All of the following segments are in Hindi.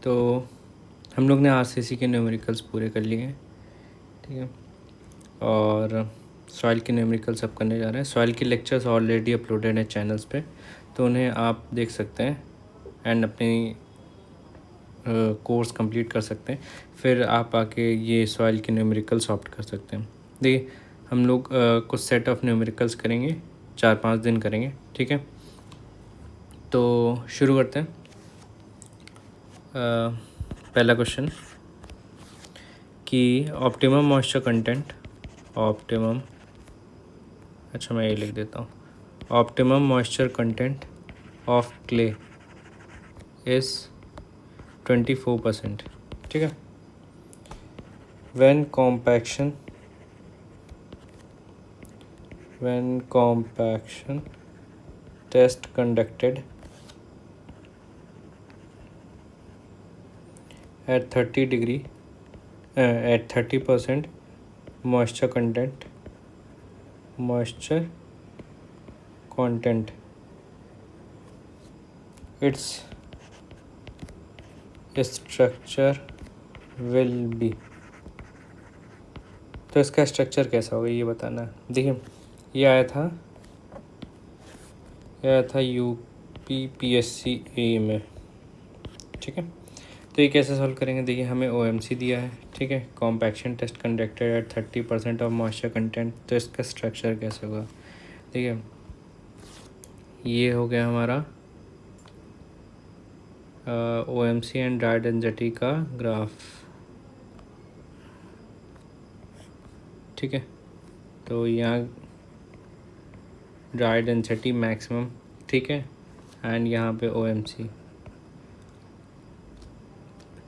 तो हम लोग ने आरसीसी के न्यूमेरिकल्स पूरे कर लिए हैं, ठीक है। और सॉइल के न्यूमेरिकल्स अब करने जा रहे हैं। सॉइल के लेक्चर्स ऑलरेडी अपलोडेड हैं चैनल्स पे, तो उन्हें आप देख सकते हैं एंड अपनी कोर्स कंप्लीट कर सकते हैं। फिर आप आके ये सॉइल के न्यूमेरिकल्स ऑप्ट कर सकते हैं। देखिए, हम लोग कुछ सेट ऑफ न्यूमेरिकल्स करेंगे, 4-5 दिन करेंगे, ठीक है। तो शुरू करते हैं। पहला क्वेश्चन कि ऑप्टिमम मॉइस्चर कंटेंट, मैं ये लिख देता हूँ, optimum moisture content of clay is 24%, ठीक है। when compaction test conducted at 30% moisture content, its structure will be। तो इसका स्ट्रक्चर कैसा होगा ये बताना है। देखिए, ये आया था UPPSC ए में, ठीक है। तो ये कैसे सॉल्व करेंगे? देखिए, हमें OMC दिया है, ठीक है। Compaction test conducted at 30% of moisture content. तो इसका स्ट्रक्चर कैसे होगा? देखिए, ये हो गया हमारा OMC एंड ड्राई डेंसिटी का ग्राफ, ठीक है। तो यहाँ ड्राई डेंसिटी मैक्सिमम, ठीक है, एंड यहाँ पे OMC।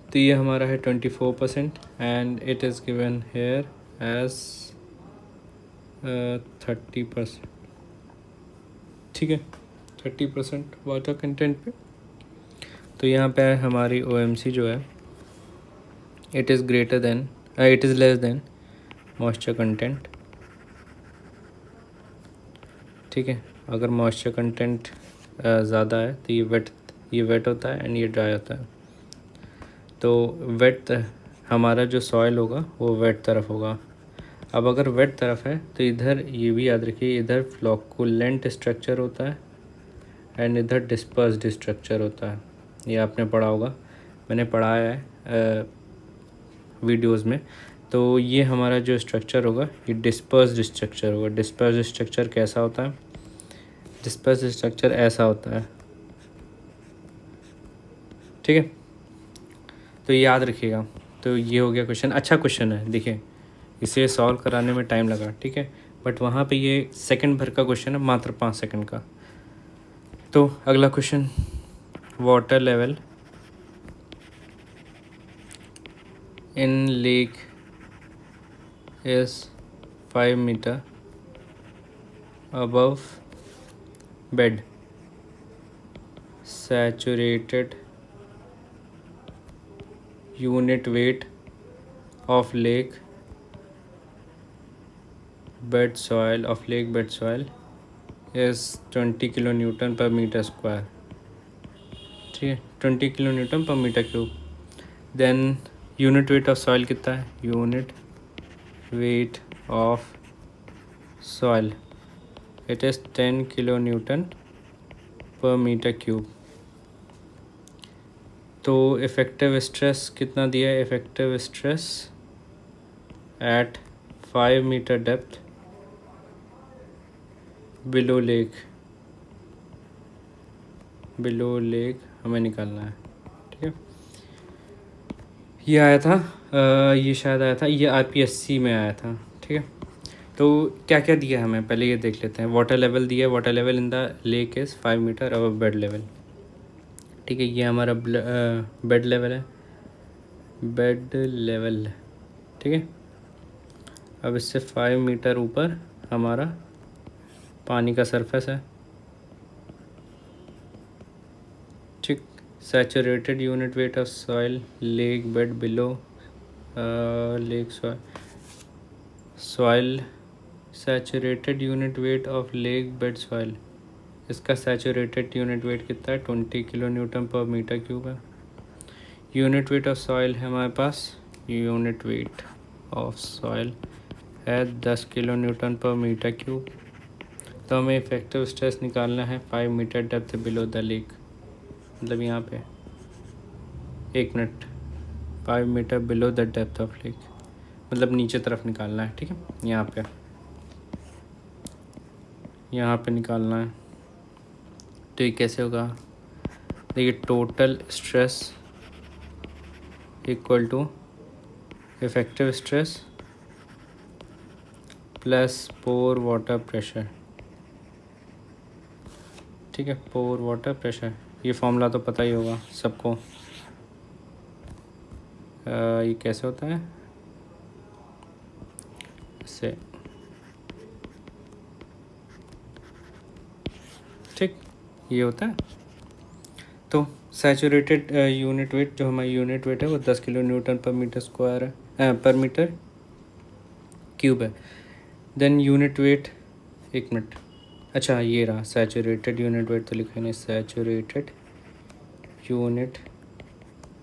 तो ये हमारा है 24% and it is given here as 30%, ठीक है, 30% वाटर कंटेंट पे। तो यहाँ पे हमारी OMC जो है it is less than moisture content, ठीक है। अगर मॉइस्चर कंटेंट ज़्यादा है तो ये वेट होता है एंड ये ड्राई होता है। तो वेट हमारा जो सॉइल होगा वो वेट तरफ होगा। अब अगर वेट तरफ है तो इधर ये भी याद रखिए, इधर फ्लोकुलेंट स्ट्रक्चर होता है एंड इधर डिस्पर्स्ड स्ट्रक्चर होता है। ये आपने पढ़ा होगा, मैंने पढ़ाया है वीडियोस में। तो ये हमारा जो स्ट्रक्चर होगा ये डिस्पर्स्ड स्ट्रक्चर होगा। डिस्पर्स्ड स्ट्रक्चर कैसा होता है? डिस्पर्स्ड स्ट्रक्चर ऐसा होता है, ठीक है। तो याद रखिएगा। तो ये हो गया क्वेश्चन। अच्छा क्वेश्चन है, देखिए इसे सॉल्व कराने में टाइम लगा, ठीक है, बट वहाँ पे ये सेकंड भर का क्वेश्चन है, मात्र 5 सेकंड का। तो अगला question, water level in lake is 5 meter above bed, saturated unit weight of lake bed soil is 20 kilonewton per meter square, ठीक है, 20 kilonewton per meter cube। Then unit weight of soil कितना है? Unit weight of soil it is 10 kilonewton per meter cube। तो इफ़ेक्टिव स्ट्रेस कितना दिया है? Effective stress at 5 meter depth below lake हमें निकालना है, ठीक है। ये आया था ये शायद आया था, ये RPSC में आया था, ठीक है। तो क्या क्या दिया है हमें पहले ये देख लेते हैं। वाटर लेवल दिया है, water level in the lake is 5 meter above bed level, ठीक है। ये हमारा बेड लेवल, ठीक है। अब इससे 5 मीटर ऊपर हमारा पानी का सरफेस है, ठीक। Saturated unit weight of soil lake bed below lake soil saturated unit weight of lake bed soil, इसका सैचुरेटेड यूनिट वेट कितना है? 20 kilonewton per meter cube है। यूनिट वेट ऑफ सॉइल है हमारे पास, यूनिट वेट ऑफ सॉइल है 10 kilonewton per meter cube. तो हमें इफेक्टिव स्ट्रेस निकालना है 5 meter depth below the lake, मतलब यहाँ पे 1 minute, 5 metre below the depth of lake, मतलब नीचे तरफ निकालना है। ठीक है, यहाँ पे निकालना है। तो ये कैसे होगा, देखिए total stress equal to effective stress plus pore water pressure. ठीक है, पोर वाटर प्रेशर, ये फॉर्मूला तो पता ही होगा सबको। ये कैसे होता है, इससे, ठीक, ये होता है। तो सैचुरेटेड यूनिट वेट, जो हमारी यूनिट वेट है वो 10 kilonewton per meter square है, पर मीटर क्यूब है। देन यूनिट वेट, 1 मिनट, अच्छा ये रहा सैचुरेटेड यूनिट वेट, तो लिखा नहीं, saturated unit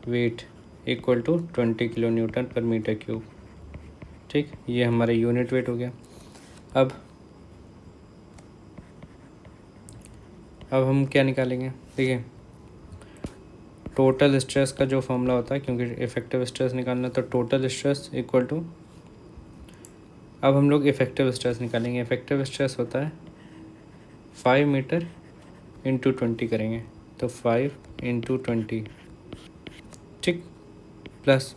weight equal to 20 kilonewton per meter cube. ठीक, ये हमारा यूनिट वेट हो गया। अब हम क्या निकालेंगे, देखिए टोटल स्ट्रेस का जो फॉर्मूला होता है, क्योंकि इफेक्टिव स्ट्रेस निकालना, तो टोटल स्ट्रेस इक्वल टू, अब हम लोग इफेक्टिव स्ट्रेस निकालेंगे। इफेक्टिव स्ट्रेस होता है 5 मीटर इंटू 20 करेंगे, तो 5 इंटू 20, ठीक, प्लस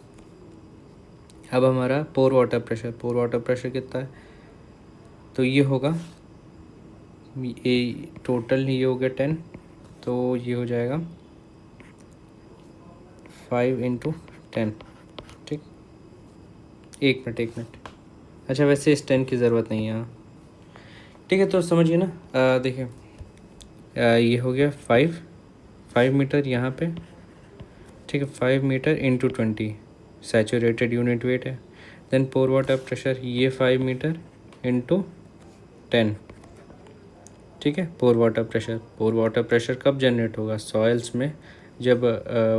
अब हमारा पोर वाटर प्रेशर कितना है, तो ये होगा, ये टोटल ये हो गया 10, तो ये हो जाएगा 5 इंटू 10। ठीक, 1 मिनट, अच्छा वैसे इस 10 की ज़रूरत नहीं है यहाँ। ठीक है, तो समझिए ना, देखिए ये हो गया 5 मीटर यहाँ पे। ठीक है, 5 meter into 20 saturated unit weight है। देन पोर वाटर प्रेशर, ये 5 मीटर इंटू 10। ठीक है, पोर वाटर प्रेशर कब जनरेट होगा, सॉइल्स में जब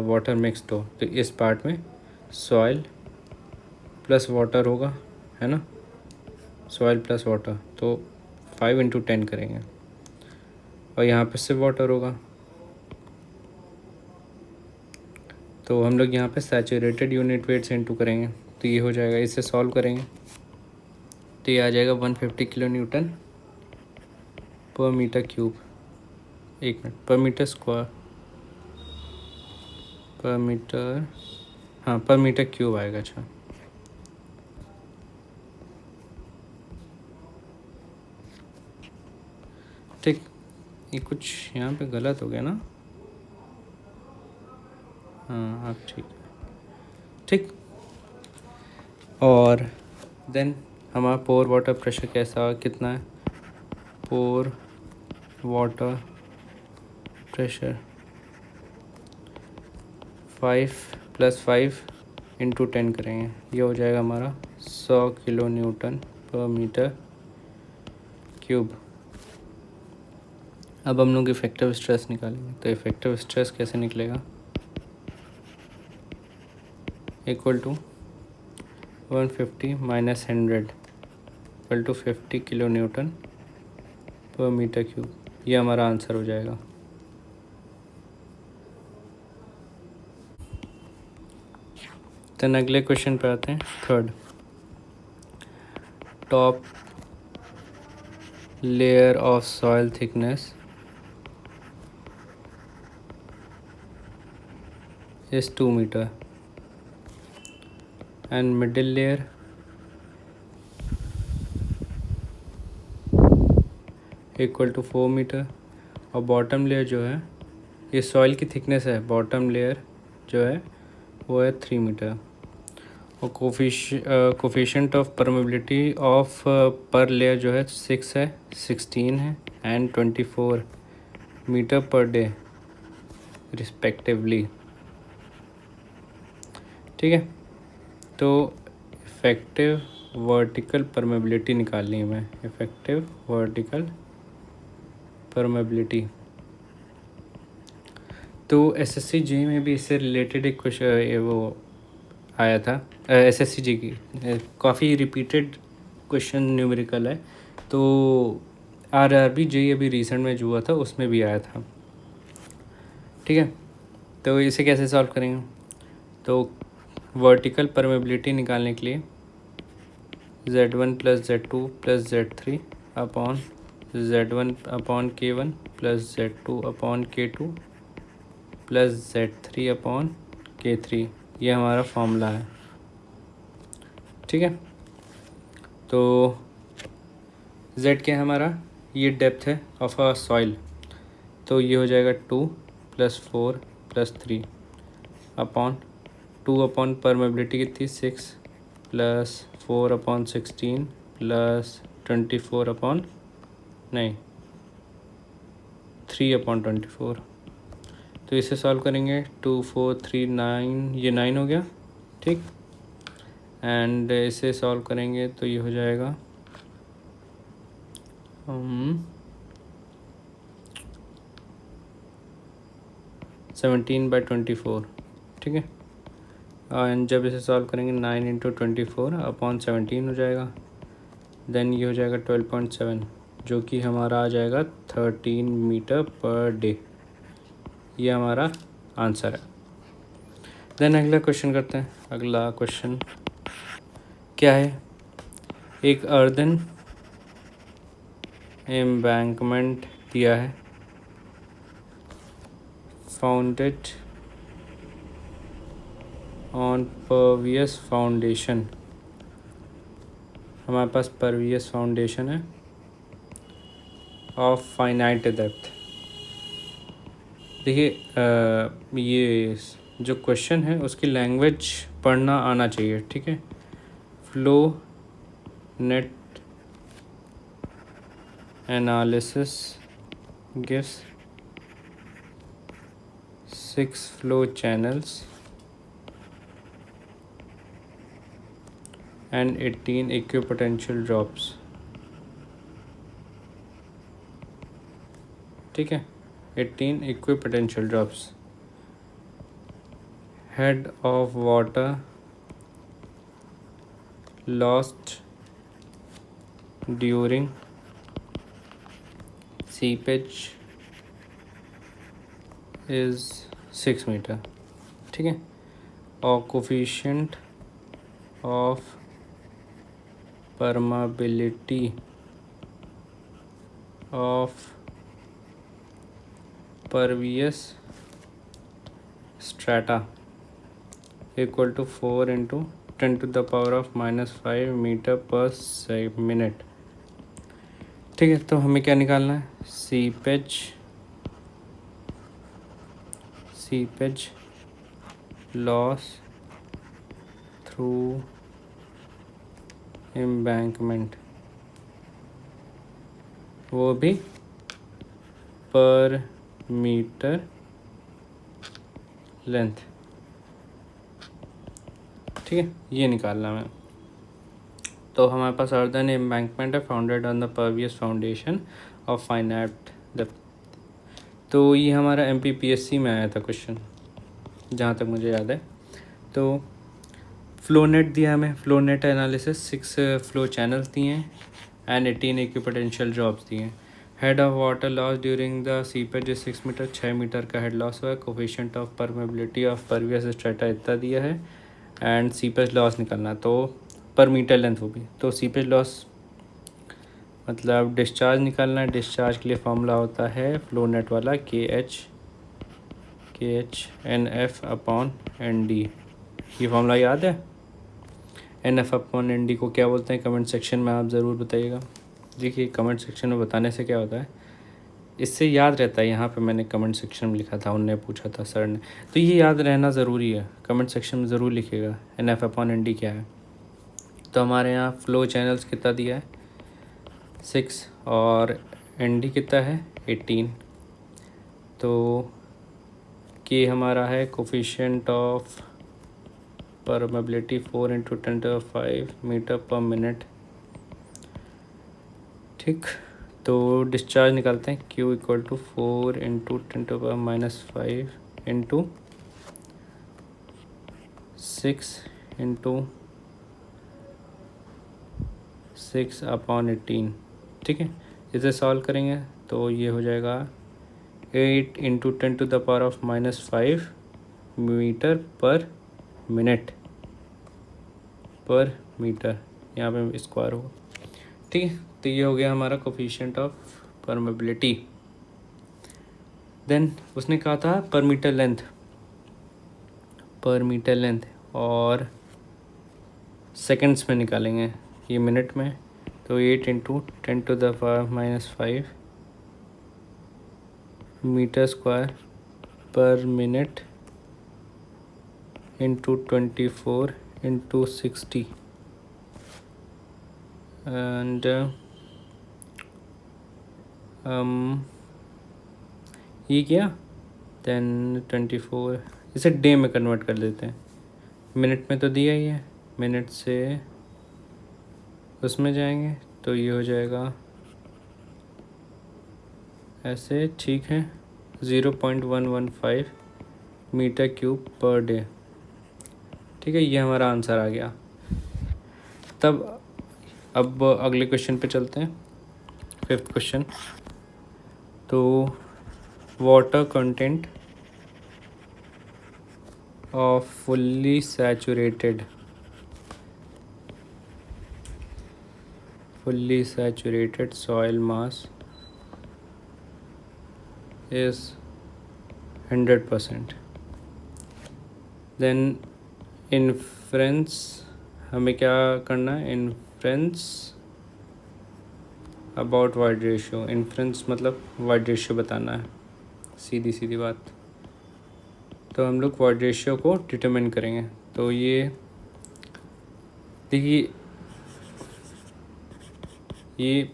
वाटर मिक्सड हो, तो इस पार्ट में सॉइल प्लस वाटर होगा, है ना, सॉइल प्लस वाटर, तो 5 इंटू 10 करेंगे, और यहाँ पे सिर्फ वाटर होगा, तो हम लोग यहाँ पे सैचुरेटेड यूनिट वेट से इंटू करेंगे, तो ये हो जाएगा, इसे सॉल्व करेंगे तो ये आ जाएगा 150 kilo Newton per meter cube, 1 minute, पर मीटर स्क्वायर, पर मीटर, हाँ पर मीटर क्यूब आएगा। अच्छा, ठीक, ये कुछ यहाँ पे गलत हो गया ना, हाँ अब ठीक है, ठीक। और देन हमारा पोर वाटर प्रेशर कैसा, कितना है, पोर वाटर प्रेशर 5 + 5 इंटू 10 करेंगे, ये हो जाएगा हमारा 100 kilo Newton per meter cube. अब हम लोग इफेक्टिव स्ट्रेस निकालेंगे, तो इफेक्टिव स्ट्रेस कैसे निकलेगा, equal to 150 minus 100 equal to 50 kilonewton per meter cube, ये हमारा आंसर हो जाएगा। तो अगले क्वेश्चन पे आते हैं, third, top layer of soil thickness is 2 meter and middle layer equal to 4 meter, और बॉटम लेयर जो है, ये सॉइल की थिकनेस है, बॉटम लेयर जो है वो है 3 मीटर, और coefficient of permeability of per layer जो है 6 है, 16 है and 24 meter per day respectively. ठीक है, तो इफेक्टिव वर्टिकल परमेबिलिटी निकालनी है हमें, इफेक्टिव वर्टिकल परमेबिलिटी। तो एसएससी जी में भी इससे रिलेटेड एक क्वेश्चन वो आया था, एसएससी जी की काफ़ी रिपीटेड क्वेश्चन न्यूमेरिकल है। तो आरआरबी जी अभी रिसेंट में जो हुआ था उसमें भी आया था। ठीक है, तो इसे कैसे सॉल्व करेंगे? तो वर्टिकल परमेबिलिटी निकालने के लिए Z1 plus Z2 plus Z3 upon Z1 upon K1 plus Z2 upon K2 plus Z3 upon K3, ये हमारा फॉर्मूला है। ठीक है, तो Z क्या है हमारा? ये डेप्थ है ऑफ अ सॉइल, तो ये हो जाएगा 2 plus 4 plus 3 upon 2 upon permeability कितनी 6 प्लस 4 अपॉन 16 प्लस 24 अपॉन नहीं 3 अपॉन 24। तो इसे सॉल्व करेंगे 2 4 3 9, ये 9 हो गया। ठीक, एंड इसे सॉल्व करेंगे तो ये हो जाएगा 17/24। ठीक है, एंड जब इसे सॉल्व करेंगे 9 इंटू 24 अपॉन 17 हो जाएगा। देन ये हो जाएगा 12.7, जो कि हमारा आ जाएगा 13 मीटर पर डे। ये हमारा आंसर है। देन अगला क्वेश्चन करते हैं। अगला क्वेश्चन क्या है? एक अर्दन एम्बैंकमेंट दिया है, फाउंडेड ऑन परवियस फाउंडेशन। हमारे पास परवियस फाउंडेशन है ऑफ फाइनाइट डेप्थ। देखिए ये जो क्वेश्चन है उसकी लैंग्वेज पढ़ना आना चाहिए। ठीक है, flow net analysis gives 6 flow channels and 18 equipotential drops। ठीक है, 18 equipotential drops। head of water lost during seepage is 6 meter। ठीक है, और coefficient of permeability of pervious strata equal to 4 into 10 to the power of -5 meter per minute। ठीक है, तो हमें क्या निकालना है? सीपेज लॉस थ्रू एम्बैंकमेंट, वो भी पर मीटर लेंथ। ठीक है, ये निकालना है। तो हमारे पास अर्दन एम्बैंकमेंट है founded on the pervious foundation of finite depth. तो ये हमारा MPPSC में आया था क्वेश्चन, जहाँ तक मुझे याद है। तो फ्लो नेट दिया हमें, flow net analysis 6 flow channels दिए हैं एंड 18 इक्विपोटेंशियल ड्रॉप्स दिए हैं। Head of water loss during the seepage 6 meter, 6 meter का हेड लॉस हुआ है। Coefficient of permeability of pervious strata इतना दिया है एंड सीपेज लॉस निकलना, तो पर मीटर लेंथ वो भी। तो सीपेज लॉस मतलब डिस्चार्ज निकालना है। डिस्चार्ज के लिए फॉर्मूला होता है फ्लो नेट वाला KH NF अपॉन ND। ये फॉर्मूला याद है? NF अपॉन ND को क्या बोलते हैं? कमेंट सेक्शन में आप ज़रूर बताइएगा। देखिए कमेंट सेक्शन में बताने से क्या होता है, इससे याद रहता है। यहाँ पे मैंने कमेंट सेक्शन में लिखा था, उनने पूछा था सर ने, तो ये याद रहना ज़रूरी है। कमेंट सेक्शन में ज़रूर लिखिएगा NF अपॉन ND क्या है। तो हमारे यहाँ फ़्लो चैनल्स कितना दिया है 6 और ND कितना है 18। तो के हमारा है coefficient of permeability 4 into 10⁵ meter per minute. ठीक, तो डिस्चार्ज निकालते हैं Q equal to 4 into 10⁻⁵ into 6 into 6/18, ठीक है। इसे सॉल्व करेंगे तो ये हो जाएगा 8 इंटू 10⁻⁻5 मीटर पर मिनट पर मीटर, यहाँ पे स्क्वायर होगा, ठीक है। तो ये हो गया हमारा कोफिशिएंट ऑफ परमेबिलिटी। देन उसने कहा था पर मीटर लेंथ और सेकंड्स में निकालेंगे, ये मिनट में। तो 8 into 10⁻⁻5 meter square per minute into 24 into 60 and ये किया। देन 24 इसे डे में कन्वर्ट कर देते हैं, मिनट में तो दिया ही है, मिनट से उसमें जाएंगे तो ये हो जाएगा ऐसे, ठीक है। 0.115 मीटर क्यूब पर डे, ठीक है। ये हमारा आंसर आ गया। तब अब अगले क्वेश्चन पे चलते हैं, 5th क्वेश्चन। तो water content of fully saturated soil mass is 100%. Then inference हमें क्या करना है, inference about void ratio. Inference मतलब वाइड रेशियो बताना है, सीधी बात। तो हम लोग वाइड रेशियो को डिटरमिन करेंगे। तो ये देखिए, ये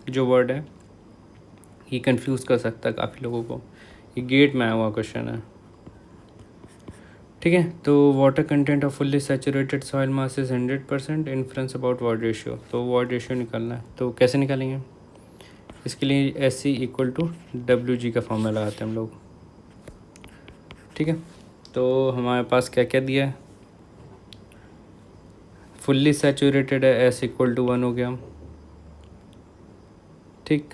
जो वर्ड है ये कंफ्यूज कर सकता है काफ़ी लोगों को। ये गेट में आया हुआ क्वेश्चन है, ठीक है। तो water content of fully saturated soil mass is 100%, inference about water ratio. तो वाटर रेशियो निकालना है, तो कैसे निकालेंगे? इसके लिए SC = WG का फॉर्मूला लगाते हैं हम लोग, ठीक है। तो हमारे पास क्या क्या दिया है, फुल्ली सैचुरेटेड है, S = 1 हो गया, ठीक।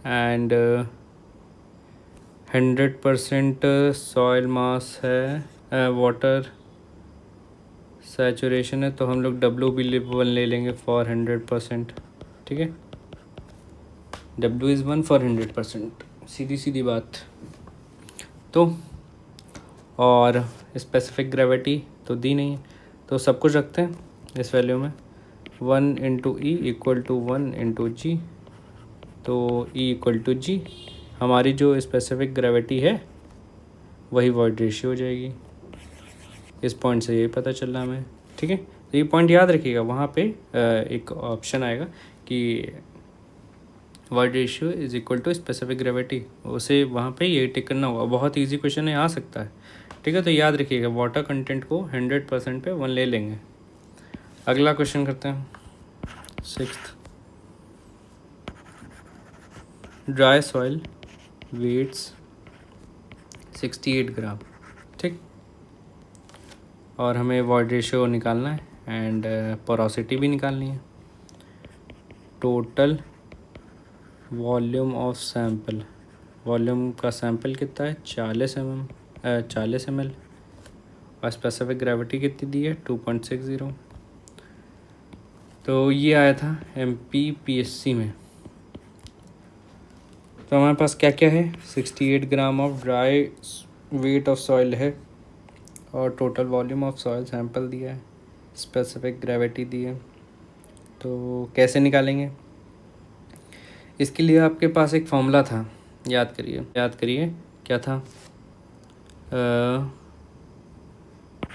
एंड 100% सॉइल मास है, वाटर सैचुरेशन है, तो हम लोग W भी ले लेंगे फॉर 100%, ठीक है। W = 1 फॉर 100%, सीधी बात। तो और स्पेसिफिक ग्रेविटी तो दी नहीं है, तो सब कुछ रखते हैं इस वैल्यू में। 1 × E = 1 × G, तो E = G। हमारी जो स्पेसिफिक ग्रेविटी है वही वॉइड रेशियो हो जाएगी। इस पॉइंट से यही पता चल रहा हमें, ठीक है। तो ये पॉइंट याद रखिएगा, वहाँ पे एक ऑप्शन आएगा कि वॉइड रेशियो = स्पेसिफिक ग्रेविटी, उसे वहाँ पे ये टिक करना होगा। बहुत इजी क्वेश्चन है, आ सकता है, ठीक है। तो याद रखिएगा वाटर कंटेंट को 100% पे 1 ले लेंगे। अगला क्वेश्चन करते हैं, 6th। ड्राई सॉइल वेट्स 68 ग्राम, ठीक। और हमें वॉइड रेशियो निकालना है एंड पोरोसिटी भी निकालनी है। Total volume of sample, volume का सैंपल कितना है 40 ml, और स्पेसिफिक ग्रेविटी कितनी दी है 2.60। तो ये आया था MPPSC में। तो हमारे पास क्या क्या है, 68 gram of dry wait of soil है, और total volume of soil sample दिया है, स्पेसिफिक ग्रेविटी दी है। तो कैसे निकालेंगे? इसके लिए आपके पास एक फॉर्मूला था, याद करिए क्या था,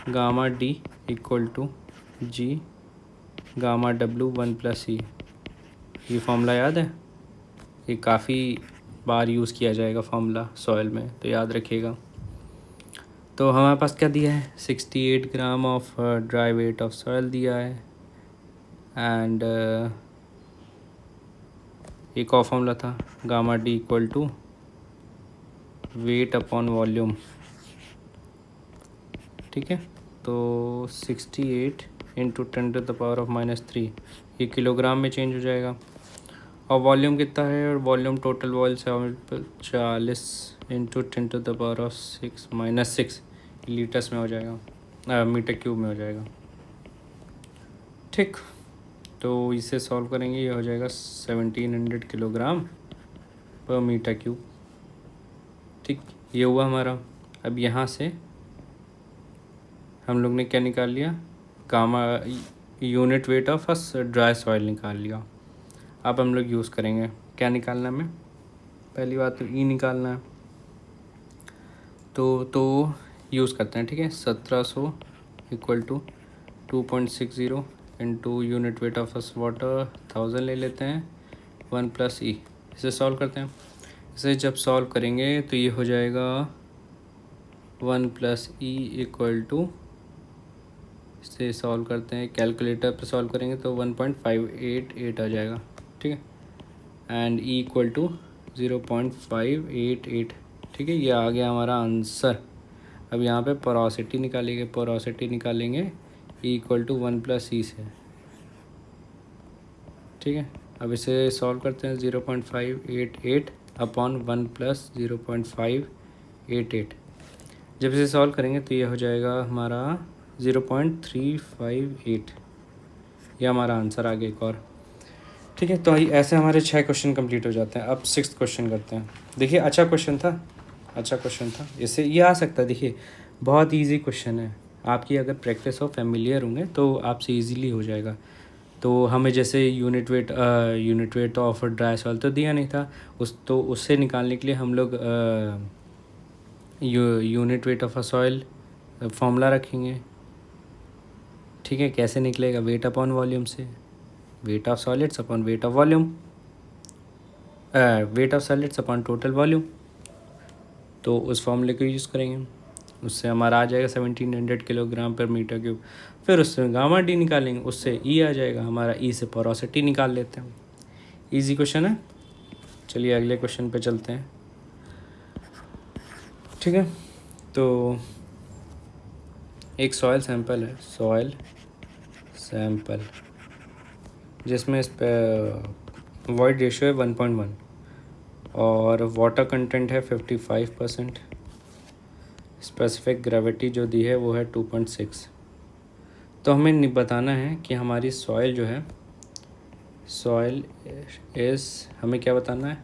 γD = G γW 1 + E। ये फॉर्मूला याद है? ये काफ़ी बार यूज़ किया जाएगा फॉर्मूला सॉइल में, तो याद रखिएगा। तो हमारे पास क्या दिया है, 68 gram of dry wait of soil दिया है, एंड एक और फॉर्मूला था γD = वेट अपॉन वॉल्यूम, ठीक है। तो 68 इंटू 10⁻³ ये किलोग्राम में चेंज हो जाएगा। और वॉल्यूम कितना है, और volume total wall 40 into 10⁻⁶ litres में हो जाएगा, मीटर क्यूब में हो जाएगा। ठीक, तो इसे सॉल्व करेंगे, ये हो जाएगा 1700 किलोग्राम पर मीटर क्यूब। ठीक, ये हुआ हमारा। अब यहाँ से हम लोग ने क्या निकाल लिया, gamma unit weight of dry soil निकाल लिया। अब हम लोग यूज़ करेंगे, क्या निकालना है हमें, पहली बात तो ई निकालना है। तो यूज़ करते हैं। ठीक है, 1700 equal to 2.60 into unit weight of water 1000 ले लेते हैं, 1 प्लस ई। इसे सॉल्व करते हैं। इसे जब सॉल्व करेंगे तो ये हो जाएगा 1 प्लस ई इक्वल टू, इसे सॉल्व करते हैं, कैलकुलेटर पर सॉल्व करेंगे तो 1.588 आ जाएगा। ठीक है, एंड ई इक्वल टू 0.588। ठीक है, ये आ गया हमारा आंसर। अब यहाँ पे पोरोसिटी निकालेंगे ई इक्वल टू 1 प्लस ई से। ठीक है, अब इसे सॉल्व करते हैं, 0.588 अपॉन 1 प्लस 0.588। जब इसे सॉल्व करेंगे तो ये हो जाएगा हमारा 0.358। ये हमारा आंसर आ गया एक और। ठीक है, तो ऐसे हमारे 6 क्वेश्चन कंप्लीट हो जाते हैं। अब 6th क्वेश्चन करते हैं। देखिए, अच्छा क्वेश्चन था। इससे ये आ सकता है। देखिए, बहुत इजी क्वेश्चन है, आपकी अगर प्रैक्टिस हो, फेमिलियर होंगे तो आपसे इजीली हो जाएगा। तो हमें जैसे unit weight of dry soil तो दिया नहीं था, उससे निकालने के लिए हम लोग unit weight of a soil formula रखेंगे। ठीक है, कैसे निकलेगा, वेट अपॉन वॉल्यूम से, weight of solids upon weight of volume, weight of solids upon total volume. तो उस फॉर्मूले को यूज़ करेंगे, उससे हमारा आ जाएगा 1700 किलोग्राम पर मीटर क्यूब। फिर उससे गामा डी निकालेंगे, उससे ई आ जाएगा हमारा, ई से पोरोसिटी निकाल लेते हैं। इजी क्वेश्चन है। चलिए अगले क्वेश्चन पे चलते हैं। ठीक है, तो एक सॉइल सैंपल है, जिसमें इस पर वॉइड रेशियो है 1.1 और वाटर कंटेंट है 55%। स्पेसिफिक ग्रेविटी जो दी है वो है 2.6। तो हमें बताना है कि हमारी सॉइल जो है, हमें क्या बताना है,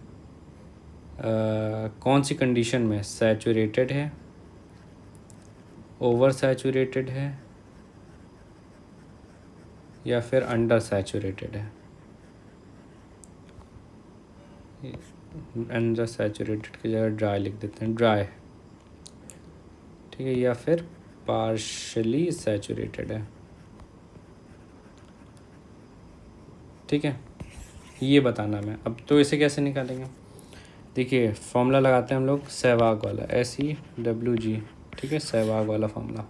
कौन सी कंडीशन में, सैचुरेटेड है, ओवर सैचुरेटेड है, या फिर अंडर सैचुरेटेड है। अंडर सैचुरेटेड की जगह ड्राई लिख देते हैं, ड्राई। ठीक है, या फिर पार्शली सैचुरेटेड है। ठीक है, ये बताना मैं। अब तो इसे कैसे निकालेंगे, देखिए फॉर्मूला लगाते हैं हम लोग, सहवाग वाला, SEWG। ठीक है, सहवाग वाला फॉर्मूला।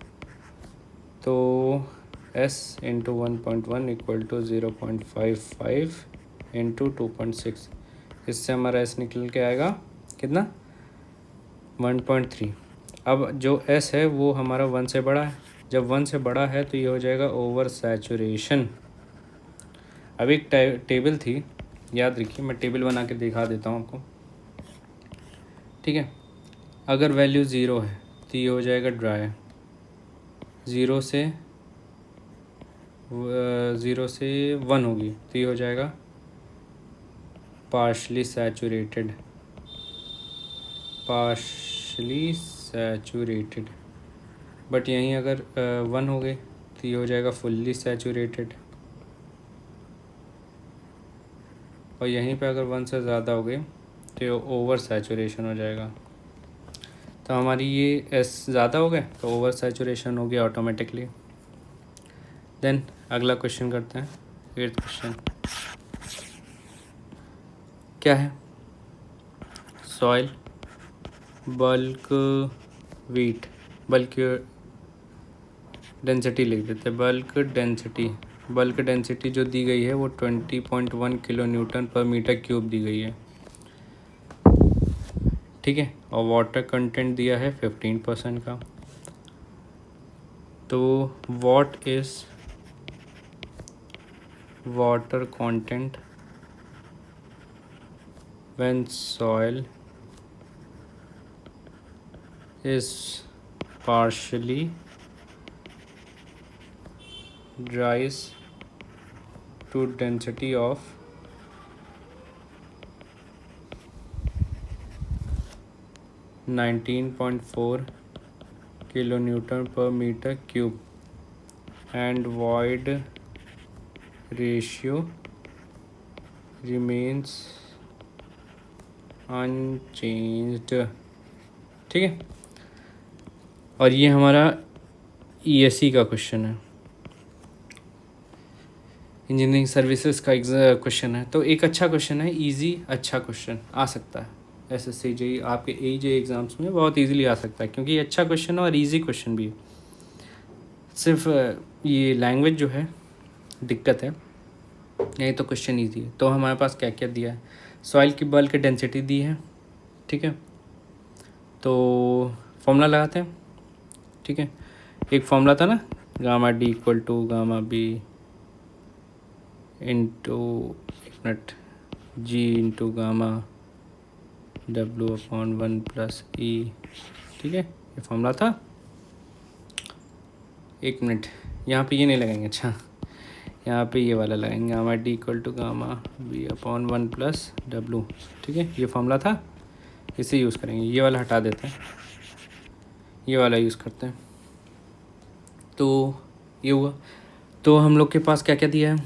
तो S into 1.1 equal to 0.55 into 2.6। इससे हमारा S निकल के आएगा कितना, 1.3। अब जो S है वो हमारा 1 से बड़ा है। जब 1 से बड़ा है तो ये हो जाएगा ओवर सैचुरेशन। अब एक टेबल थी, याद रखिए, मैं टेबल बना के दिखा देता हूँ आपको। ठीक है, अगर वैल्यू 0 है तो ये हो जाएगा ड्राई, 0 से 1 होगी तो ये हो जाएगा पार्शली सैचुरेटेड। बट यहीं अगर 1 हो गए तो ये हो जाएगा फुल्ली सैचुरेटेड, और यहीं पे अगर 1 से ज़्यादा हो गए तो ये ओवर सैचुरेशन हो जाएगा। तो हमारी ये S ज़्यादा हो गए तो ओवर सैचुरेशन हो गया ऑटोमेटिकली। देन अगला क्वेश्चन करते हैं, 8th क्वेश्चन। क्या है, सॉइल बल्क डेंसिटी लिख देते हैं। बल्क डेंसिटी जो दी गई है वो 20.1 kilo Newton per meter cube दी गई है। ठीक है, और वाटर कंटेंट दिया है 15% का। तो what is water content when soil is partially rise to density of 19.4 kilonewton per meter cube and void ratio remains unchanged। ठीक है, और ये हमारा ESE का क्वेश्चन है, इंजीनियरिंग सर्विसेज का क्वेश्चन है। तो एक अच्छा क्वेश्चन है, इजी अच्छा क्वेश्चन आ सकता है SSC JEE आपके AE एग्ज़ाम्स में बहुत इजीली आ सकता है, क्योंकि ये अच्छा क्वेश्चन है और इजी क्वेश्चन भी है। सिर्फ ये लैंग्वेज जो है दिक्कत है, नहीं तो क्वेश्चन ईजी है। तो हमारे पास क्या क्या दिया है, सॉइल की बल्क डेंसिटी दी है, ठीक है। तो फॉर्मूला लगाते हैं, ठीक है। एक फॉर्मूला था ना, gamma D equal to gamma B into G into gamma W/1 + E, ठीक है, ये फॉर्मूला था। एक मिनट, यहाँ पे ये नहीं लगाएंगे, अच्छा यहाँ पे ये वाला लगाएंगे, gamma D equal to gamma B/1 + W, ठीक है। ये फॉर्मूला था, इसे यूज़ करेंगे। ये वाला हटा देते हैं, ये वाला यूज़ करते हैं। तो ये हुआ। तो हम लोग के पास क्या क्या दिया है,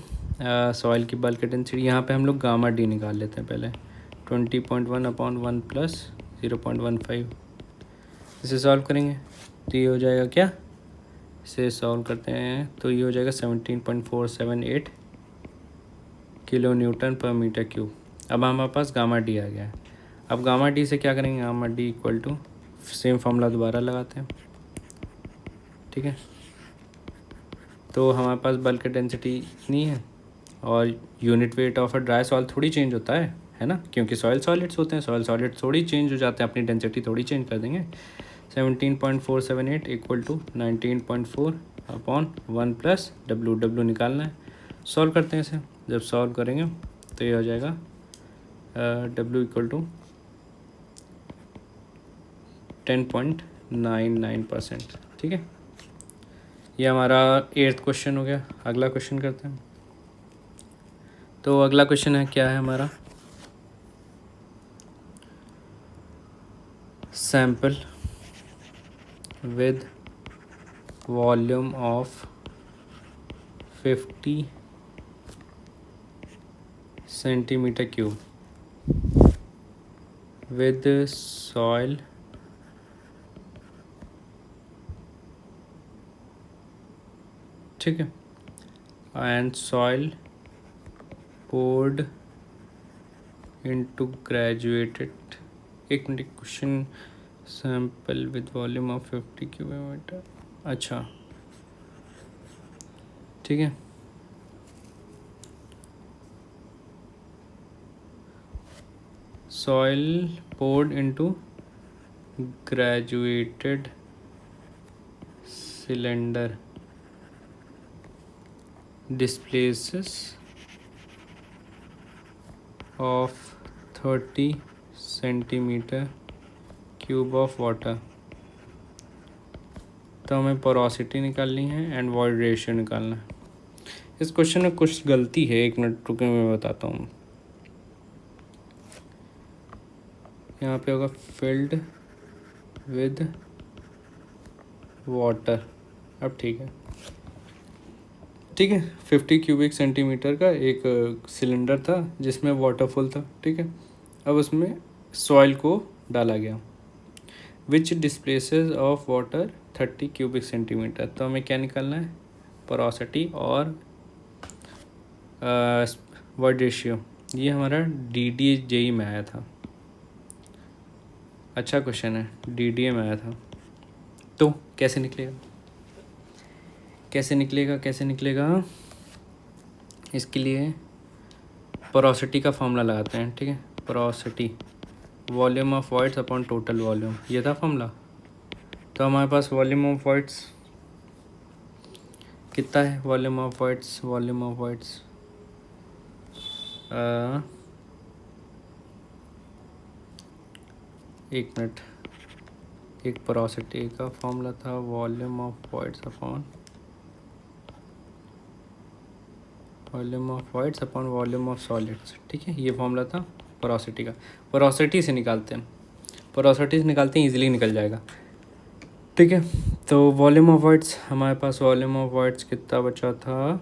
सॉइल की बल्क डेंसिटी, यहाँ पे हम लोग गामा D निकाल लेते हैं पहले, 20.1/1 + 0.15। इसे सॉल्व करेंगे तो ये हो जाएगा क्या, इसे सॉल्व करते हैं तो ये हो जाएगा 17.478 किलोन्यूटन पर मीटर क्यूब। अब हमारे पास गामा D आ गया है। अब गामा D से क्या करेंगे, gamma D equal to same formula दोबारा लगाते हैं, ठीक है। तो हमारे पास बल्क डेंसिटी इतनी है, और unit weight of a dry soil थोड़ी चेंज होता है ना, क्योंकि सॉइल सॉलिड्स होते हैं, सॉइल सॉलिड थोड़ी चेंज हो जाते हैं, अपनी डेंसिटी थोड़ी चेंज कर देंगे। 17.478 इक्वल टू 19.4/1 + W निकालना है। सॉल्व करते हैं इसे, जब सॉल्व करेंगे तो ये हो जाएगा W इक्वल टू 10.99%, ठीक है। ये हमारा 8th क्वेश्चन हो गया। अगला क्वेश्चन करते हैं। तो अगला क्वेश्चन है, क्या है हमारा, sample with volume of 50 centimetre cube with soil ठीक है, and soil poured into graduated, एक minute, question sample with volume of 50 cubic metre, अच्छा ठीक है। Soil poured into graduated cylinder displaces of 30 centimetre cube of water. तो हमें पोरोसिटी निकालनी है एंड वॉइड रेशियो निकालना है। इस क्वेश्चन में कुछ गलती है, एक मिनट रुके, मैं बताता हूँ। यहाँ पे होगा फिल्ड विद वाटर। अब ठीक है, ठीक है। 50 क्यूबिक सेंटीमीटर का एक सिलेंडर था जिसमें वाटर फुल था, ठीक है। अब उसमें सॉइल को डाला गया, which displaces of water 30 cubic centimetre. तो हमें क्या निकालना है, पोरोसिटी और वॉइड रेशियो। ये हमारा DDA JEE में आया था, अच्छा क्वेश्चन है, DDA में आया था। तो कैसे निकलेगा, कैसे निकलेगा, कैसे निकलेगा, इसके लिए पोरोसिटी का फॉर्मूला लगाते हैं, ठीक है। Porosity volume of voids upon total volume, ये था फॉर्मूला। तो हमारे पास वॉल्यूम ऑफ वॉइड्स कितना है volume of whites? Volume of whites एक मिनट, एक पोरोसिटी का फॉर्मूला था, volume of whites upon volume of solids. ठीक है, ये फॉर्मूला था पोरोसिटी का। पोरोसिटी से निकालते हैं, ईजिली निकल जाएगा। ठीक है, तो वॉल्यूम ऑफ वाइट्स, हमारे पास वॉल्यूम ऑफ वाइट्स कितना बचा था?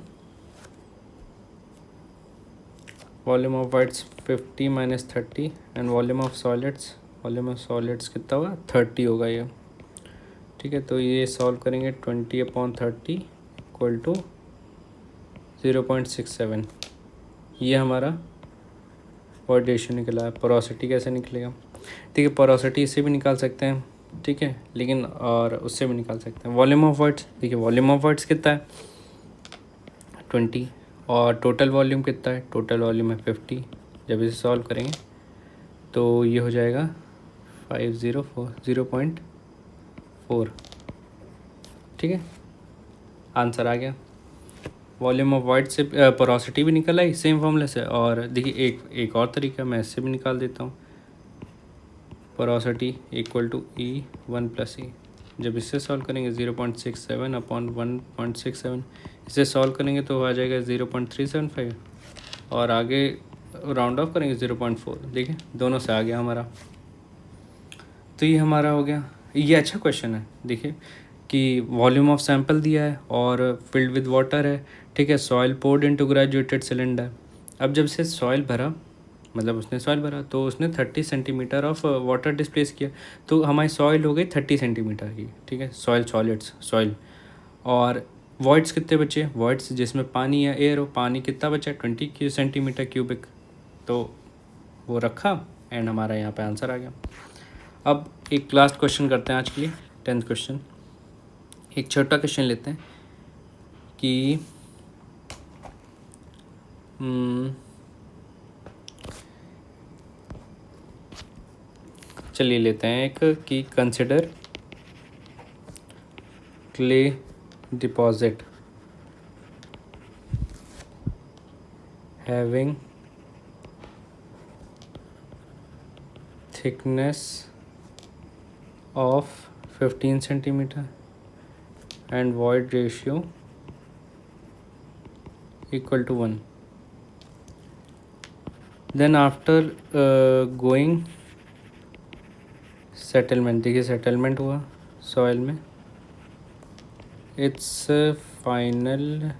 Volume of whites 50 minus 30 and volume of solids कितना होगा? 30 होगा ये। ठीक है, तो ये सॉल्व करेंगे 20/30 इक्वल टू 0.67। ये हमारा वॉइड रेशियो निकला है। पोरोसिटी कैसे निकलेगा? ठीक है, पोरोसिटी इससे भी निकाल सकते हैं, ठीक है, लेकिन और उससे भी निकाल सकते हैं। वॉल्यूम ऑफ वाइट्स, देखिए वॉल्यूम ऑफ वाइट्स कितना है? 20, और टोटल वॉल्यूम कितना है? टोटल वॉल्यूम है 50। जब इसे सॉल्व करेंगे तो ये हो जाएगा 0.4। ठीक है, आंसर आ गया। वॉल्यूम ऑफ वाइट से पोरोसिटी भी निकल आई सेम फॉर्मूले से। और देखिए एक और तरीका मैं इससे भी निकाल देता हूँ, porosity equal to E1 + E। जब इससे सॉल्व करेंगे 0.67/1.67, इसे सॉल्व करेंगे तो आ जाएगा 0.375, और आगे राउंड ऑफ करेंगे 0.4। देखिए दोनों से आ गया हमारा। तो ये हमारा हो गया। ये अच्छा क्वेश्चन है, देखिए कि वॉल्यूम ऑफ सैंपल दिया है और फिल्ड विद वाटर है। ठीक है, soil poured into graduated cylinder. अब जब से सॉइल भरा, मतलब उसने सॉइल भरा तो उसने 30 सेंटीमीटर ऑफ वाटर डिस्प्लेस किया, तो हमारी सॉइल हो गई 30 सेंटीमीटर की। ठीक है, सॉइल। और वॉइड्स कितने बचे? वॉइड्स जिसमें पानी या एयर हो, पानी कितना बचा? 20 सेंटीमीटर क्यूबिक। तो वो रखा एंड हमारा यहाँ पे आंसर आ गया। अब एक लास्ट क्वेश्चन करते हैं आज के लिए, 10th क्वेश्चन। एक छोटा क्वेश्चन लेते हैं कि चलिए लेते हैं एक कि consider clay deposit having thickness of 15 centimetre and void ratio equal to 1. Then after going settlement, देखिए सेटलमेंट हुआ सॉइल में, इट्स फाइनल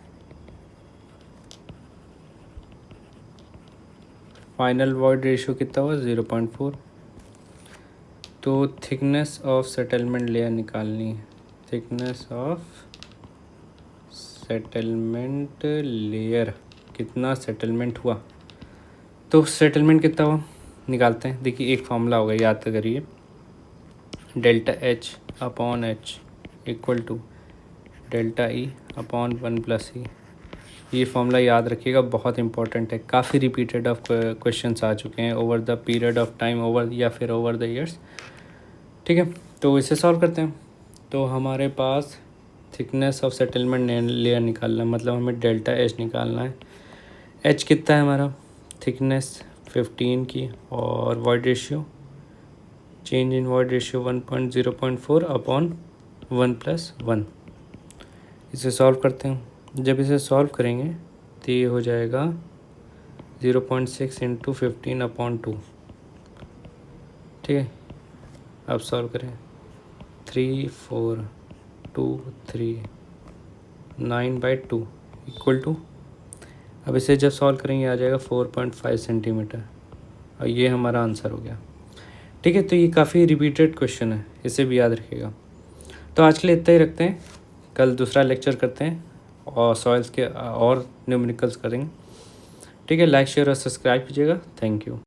void रेशियो कितना हुआ? 0.4। तो थिकनेस ऑफ सेटलमेंट लेयर निकालनी है। थिकनेस ऑफ सेटलमेंट लेयर, कितना सेटलमेंट हुआ? तो सेटलमेंट कितना हुआ निकालते हैं। देखिए एक फॉर्मूला होगा, याद करिए, ΔH/H equal to ΔE/1 + E। ये फॉर्मूला याद रखिएगा, बहुत इंपॉर्टेंट है। काफ़ी रिपीटेड ऑफ क्वेश्चंस आ चुके हैं over the period of time, या फिर ओवर द ईयर्स। ठीक है, तो इसे सॉल्व करते हैं। तो हमारे पास थिकनेस ऑफ सेटलमेंट लेयर निकालना है, मतलब हमें ΔH निकालना है। H कितना है हमारा? थिकनेस 15 की, और void ratio, change in void ratio 1.0.4/1 + 1। इसे सॉल्व करते हैं। जब इसे सॉल्व करेंगे तो ये हो जाएगा 0.6 × 15/2। ठीक है, अब सॉल्व करें। 3 4 2 3 9/2 इक्वल टू, अब इसे जब सॉल्व करेंगे आ जाएगा 4.5 सेंटीमीटर, और ये हमारा आंसर हो गया। ठीक है, तो ये काफ़ी रिपीटेड क्वेश्चन है, इसे भी याद रखिएगा। तो आज के लिए इतना ही रखते हैं, कल दूसरा लेक्चर करते हैं और सॉइल्स के और न्यूमेरिकल्स करेंगे। ठीक है, लाइक शेयर और सब्सक्राइब कीजिएगा। Thank you.